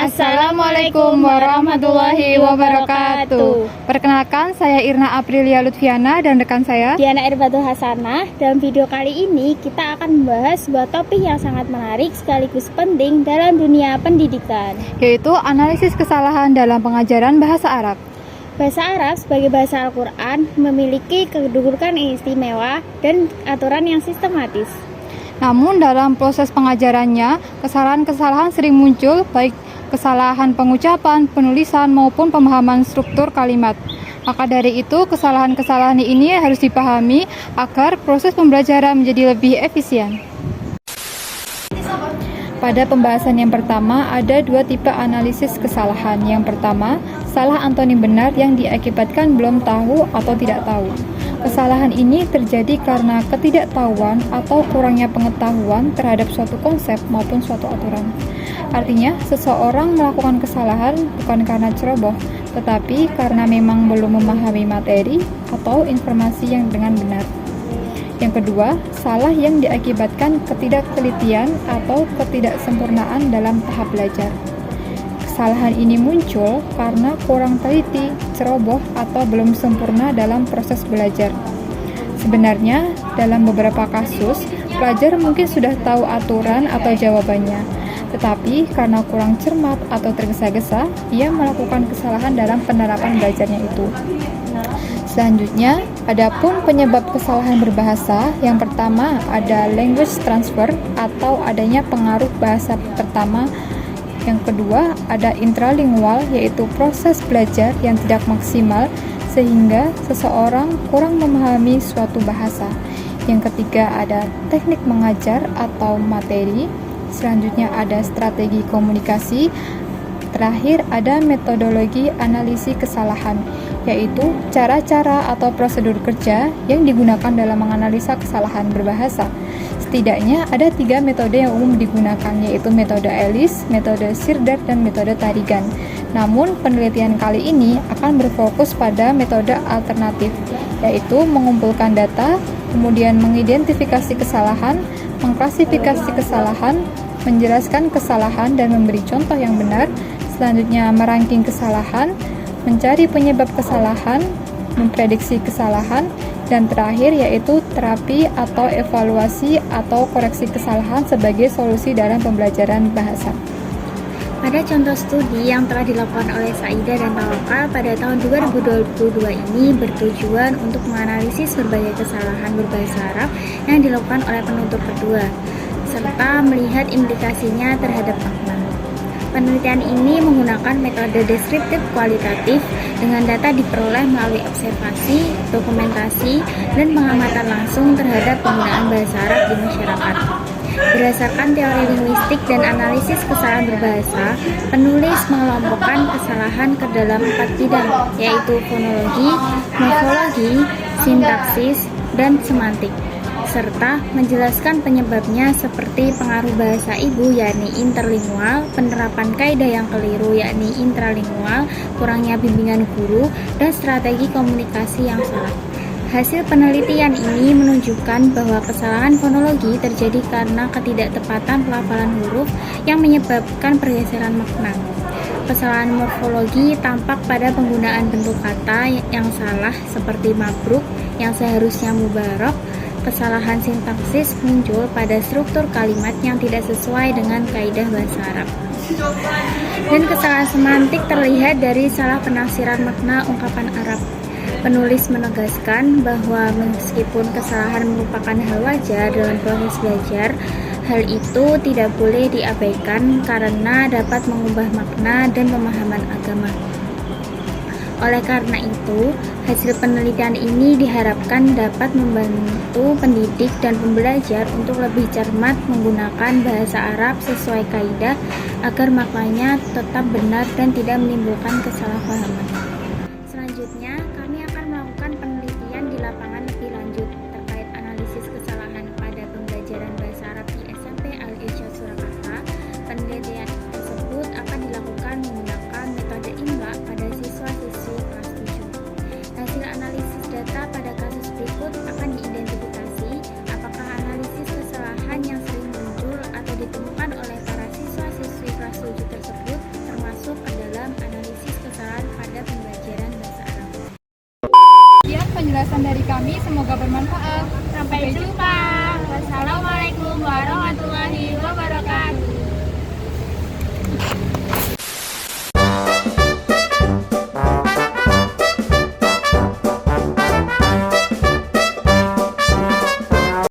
Assalamualaikum warahmatullahi wabarakatuh. Perkenalkan, saya Irna Aprilia Lutfiana dan rekan saya Diana Irbatul Hasanah. Dalam video kali ini kita akan membahas sebuah topik yang sangat menarik sekaligus penting dalam dunia pendidikan, yaitu analisis kesalahan dalam pengajaran bahasa Arab. Bahasa Arab sebagai bahasa Al-Quran memiliki kedudukan istimewa dan aturan yang sistematis. Namun dalam proses pengajarannya, kesalahan-kesalahan sering muncul, baik kesalahan pengucapan, penulisan, maupun pemahaman struktur kalimat. Maka dari itu, kesalahan-kesalahan ini harus dipahami agar proses pembelajaran menjadi lebih efisien. Pada pembahasan yang pertama, ada dua tipe analisis kesalahan. Yang pertama, salah antonim benar yang diakibatkan belum tahu atau tidak tahu. Kesalahan ini terjadi karena ketidaktahuan atau kurangnya pengetahuan terhadap suatu konsep maupun suatu aturan. Artinya, seseorang melakukan kesalahan bukan karena ceroboh, tetapi karena memang belum memahami materi atau informasi yang dengan benar. Yang kedua, salah yang diakibatkan ketidaktelitian atau ketidaksempurnaan dalam tahap belajar. Kesalahan ini muncul karena kurang teliti, ceroboh, atau belum sempurna dalam proses belajar. Sebenarnya, dalam beberapa kasus, pelajar mungkin sudah tahu aturan atau jawabannya, tetapi karena kurang cermat atau tergesa-gesa, ia melakukan kesalahan dalam penerapan belajarnya itu. Selanjutnya, adapun penyebab kesalahan berbahasa, yang pertama ada language transfer atau adanya pengaruh bahasa pertama. Yang kedua, ada intralingual, yaitu proses belajar yang tidak maksimal sehingga seseorang kurang memahami suatu bahasa. Yang ketiga, ada teknik mengajar atau materi. Selanjutnya ada strategi komunikasi. Terakhir ada metodologi analisis kesalahan, yaitu cara-cara atau prosedur kerja yang digunakan dalam menganalisa kesalahan berbahasa. Setidaknya ada 3 metode yang umum digunakan, yaitu metode Ellis, metode Sirdar, dan metode Tarigan. Namun penelitian kali ini akan berfokus pada metode alternatif, yaitu mengumpulkan data, kemudian mengidentifikasi kesalahan, mengklasifikasi kesalahan, menjelaskan kesalahan dan memberi contoh yang benar. Selanjutnya merangking kesalahan, mencari penyebab kesalahan, memprediksi kesalahan, dan terakhir yaitu terapi atau evaluasi atau koreksi kesalahan sebagai solusi dalam pembelajaran bahasa. Pada contoh studi yang telah dilakukan oleh Saida dan Tawakal pada tahun 2022 ini bertujuan untuk menganalisis berbagai kesalahan berbahasa Arab yang dilakukan oleh penutur kedua, serta melihat implikasinya terhadap makna. Penelitian ini menggunakan metode deskriptif kualitatif dengan data diperoleh melalui observasi, dokumentasi, dan pengamatan langsung terhadap penggunaan bahasa Arab di masyarakat. Berdasarkan teori linguistik dan analisis kesalahan berbahasa, penulis mengelompokkan kesalahan ke dalam 4 bidang, yaitu fonologi, morfologi, sintaksis, dan semantik, serta menjelaskan penyebabnya seperti pengaruh bahasa ibu yakni interlingual, penerapan kaidah yang keliru yakni intralingual, kurangnya bimbingan guru, dan strategi komunikasi yang salah. Hasil penelitian ini menunjukkan bahwa kesalahan fonologi terjadi karena ketidaktepatan pelafalan huruf yang menyebabkan pergeseran makna. Kesalahan morfologi tampak pada penggunaan bentuk kata yang salah seperti mabruk yang seharusnya mubarok. Kesalahan sintaksis muncul pada struktur kalimat yang tidak sesuai dengan kaidah bahasa Arab. Dan kesalahan semantik terlihat dari salah penafsiran makna ungkapan Arab. Penulis menegaskan bahwa meskipun kesalahan merupakan hal wajar dalam proses belajar, hal itu tidak boleh diabaikan karena dapat mengubah makna dan pemahaman agama. Oleh karena itu, hasil penelitian ini diharapkan dapat membantu pendidik dan pembelajar untuk lebih cermat menggunakan bahasa Arab sesuai kaidah agar maknanya tetap benar dan tidak menimbulkan kesalahpahaman. Selanjutnya, kami akan melakukan penelitian di lapangan lebih lanjut terkait analisis kesalahan pada pembelajaran bahasa Arab di SMP Al-Irsyad Surakarta. Penelitian tersebut akan dilakukan menggunakan metode IMLA pada siswa-siswi kelas 7. Hasil analisis data pada kasus berikut akan diidentifikasi apakah analisis kesalahan yang sering muncul atau ditemukan oleh para siswa-siswi kelas 7 tersebut penjelasan dari kami, semoga bermanfaat. Sampai jumpa. Wassalamualaikum warahmatullahi wabarakatuh.